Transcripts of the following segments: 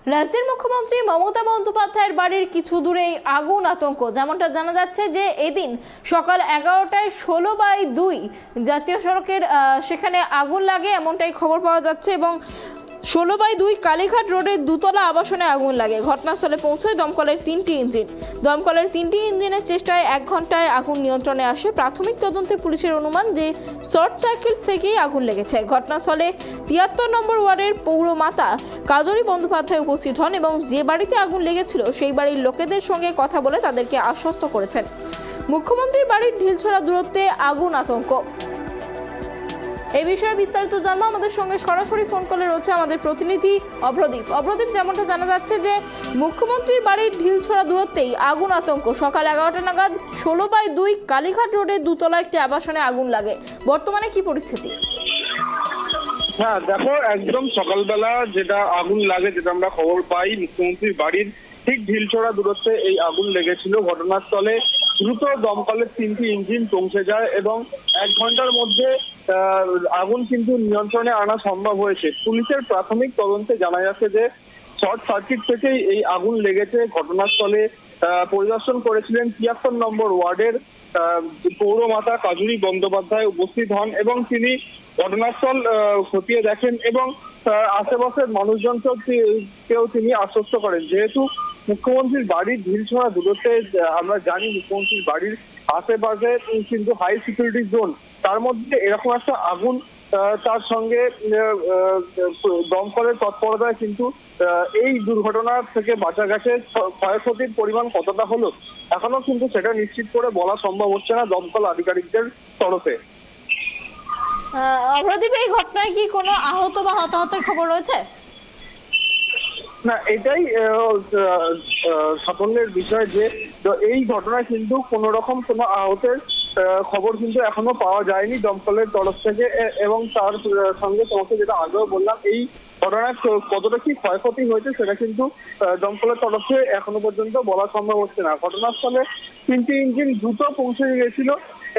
রাজ্যের মুখ্যমন্ত্রী মমতা বন্দ্যোপাধ্যায়ের বাড়ির কিছু দূরেই আগুন আতঙ্ক। যেমনটা জানা যাচ্ছে যে এদিন সকাল 11টায় 16/2 জাতীয় সড়কের সেখানে আগুন লাগে, এমনটাই খবর পাওয়া যাচ্ছে। এবং 16/2 কালীঘাট রোডের দুতলা আবাসনে আগুন লাগে। ঘটনাস্থলে পৌঁছয় দমকলের 3টি ইঞ্জিন। দমকলের 3টি ইঞ্জিনের চেষ্টায় 1 ঘন্টায় আগুন নিয়ন্ত্রণে আসে। প্রাথমিক তদন্তে পুলিশের অনুমান যে শর্ট সার্কিট থেকেই আগুন লেগেছে। ঘটনাস্থলে 73 নম্বর ওয়ার্ডের পৌরমাতা কাজরি বন্দ্যোপাধ্যায় উপস্থিত হন এবং যে বাড়িতে আগুন লেগেছিল সেই বাড়ির লোকেদের সঙ্গে কথা বলে তাদেরকে আশ্বস্ত করেছেন। মুখ্যমন্ত্রীর বাড়ির ঢিলছড়া দূরত্বে আগুন আতঙ্ক। এই বিষয়ে বিস্তারিত জানবো আমাদের সঙ্গে সরাসরি ফোন কলে রয়েছে আমাদের প্রতিনিধি অভ্রদীপ। যেমনটা জানা যাচ্ছে যে মুখ্যমন্ত্রীর বাড়ির ঢিলছড়া দূরত্বেই আগুন আতঙ্ক। সকাল 11টা নাগাদ 16/2 কালীঘাট রোডের দুতলা একটি আবাসনে আগুন লাগে। বর্তমানে কি পরিস্থিতি? হ্যাঁ দেখো, একদম সকালবেলা যেটা আগুন লাগে, যেটা আমরা খবর পাই, মুখ্যমন্ত্রীর বাড়ির ঠিক ঢিলছড়া দূরত্বে এই আগুন লেগেছিল। ঘটনাস্থলে দ্রুত দমকলের 3টি ইঞ্জিন পৌঁছে যায় এবং 1 ঘন্টার মধ্যে আগুন কিন্তু নিয়ন্ত্রণে আনা সম্ভব হয়েছে। পুলিশের প্রাথমিক তদন্তে জানা যাচ্ছে যে শর্ট সার্কিট থেকেই এই আগুন লেগেছে। ঘটনাস্থলে পরিদর্শন করেছিলেন 73 নম্বর ওয়ার্ডের পৌরমাতা কাজরি বন্দ্যোপাধ্যায় উপস্থিত হন এবং তিনি ঘটনাস্থল খতিয়ে দেখেন এবং আশেপাশের মানুষজনকেও তিনি আশ্বস্ত করেন। যেহেতু মুখ্যমন্ত্রীর বাড়ির ঢিলছড়া দূরত্বে আমরা জানি মুখ্যমন্ত্রীর বাড়ির আশেপাশে কিন্তু হাই সিকিউরিটি জোন, তার মধ্যে এরকম একটা আগুন, তার সঙ্গে দমকলের তৎপরতায় কিন্তু এই দুর্ঘটনা থেকে বাঁচা গেছে। ক্ষয়ক্ষতির পরিমাণ কতটা হলো এখনো কিন্তু সেটা নিশ্চিত করে বলা সম্ভব হচ্ছে না দমকল আধিকারিকদের তরফে। অভ্রদীপ, এই ঘটনায় কি কোনো আহত বা হতাহতের খবর রয়েছে? না, এটাই সাফল্যের বিষয় যে এই ঘটনায় কিন্তু কোনো রকম কোনো আহতের খবর কিন্তু এখনো পাওয়া যায়নি দমকলের তরফ থেকে। এবং তার সঙ্গে তোমাকে যেটা আগেও বললাম, এই ঘটনায় কতটা কি ক্ষয়ক্ষতি হয়েছে সেটা কিন্তু দমকলের তরফে এখনো পর্যন্ত বলা সম্ভব হচ্ছে না। ঘটনাস্থলে 3টি ইঞ্জিন দ্রুত পৌঁছে গিয়েছিল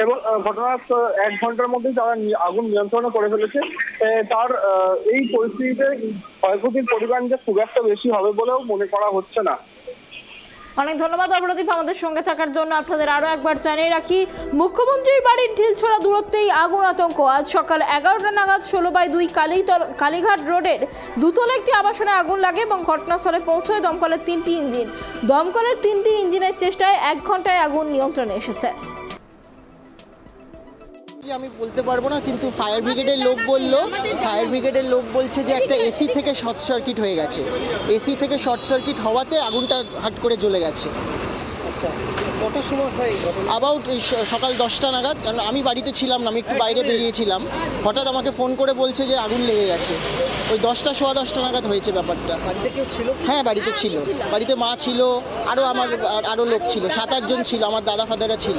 এবং ঘটনার 1 ঘন্টার মধ্যে তারা আগুন নিয়ন্ত্রণ করে ফেলেছে। তার এই পরিস্থিতিতে ক্ষয়ক্ষতির পরিমাণ যে খুব একটা বেশি হবে বলেও মনে করা হচ্ছে না। অনেক ধন্যবাদ অভ্রদীপ আমাদের সঙ্গে থাকার জন্য। আপনাদের আরো একবার জানিয়ে রাখি, মুখ্যমন্ত্রীর বাড়ির ঢিলছড়া দূরত্বেই আগুন আতঙ্ক। আজ সকাল 11টা নাগাদ 16/2 কালীঘাট রোডের দুতলা একটি আবাসনে আগুন লাগে এবং ঘটনাস্থলে পৌঁছয় দমকলের 3টি ইঞ্জিন। দমকলের 3টি ইঞ্জিনের চেষ্টায় 1 ঘন্টায় আগুন নিয়ন্ত্রণে এসেছে। আমি বলতে পারবো না, কিন্তু ফায়ার ব্রিগেডের লোক বলছে যে একটা এসি থেকে শর্ট সার্কিট হয়ে গেছে। এসি থেকে শর্ট সার্কিট হওয়াতে আগুনটা হাট করে জ্বলে গেছে। আচ্ছা, কটার সময় হয়? অ্যাবাউট এই সকাল 10টা নাগাদ। কারণ আমি বাড়িতে ছিলাম না, আমি একটু বাইরে বেরিয়েছিলাম। হঠাৎ আমাকে ফোন করে বলছে যে আগুন লেগে গেছে। ওই 10টা সোয়া 10টা নাগাদ হয়েছে ব্যাপারটা। বাড়িতে কেউ ছিল? হ্যাঁ, বাড়িতে ছিল। বাড়িতে মা ছিল, আরও লোক ছিল, 7-8 জন ছিল, আমার দাদা ফাদারা ছিল।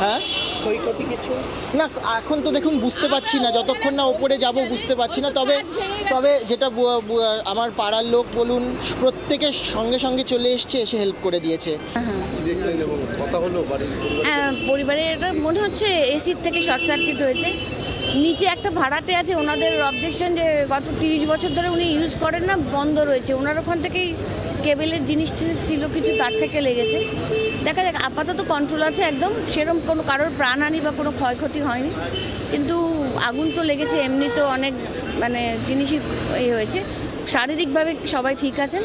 হ্যাঁ, ক্ষয়ক্ষতি কিছু না এখন তো দেখুন বুঝতে পারছি না, যতক্ষণ না ওপরে যাব বুঝতে পারছি না। তবে যেটা আমার পাড়ার লোক বলুন, প্রত্যেকে সঙ্গে সঙ্গে চলে এসছে, এসে হেল্প করে দিয়েছে। পরিবারে এটা মনে হচ্ছে এসির থেকে শর্ট সার্কিট হয়েছে। নিচে একটা ভাড়াটে আছে, ওনাদের অবজেকশন যে গত 30 বছর ধরে উনি ইউজ করেন না, বন্ধ রয়েছে। ওনার ওখান থেকেই কেবেলের জিনিস ছিল কিছু, তার থেকে লেগেছে। দেখা যাক, আপাতত কন্ট্রোল আছে একদম, সেরকম কোনো কারোর প্রাণহানি বা কোনো ক্ষয়ক্ষতি হয়নি। কিন্তু আগুন তো লেগেছে, এমনি তো অনেক জিনিসই হয়েছে। শারীরিকভাবে সবাই ঠিক আছেন।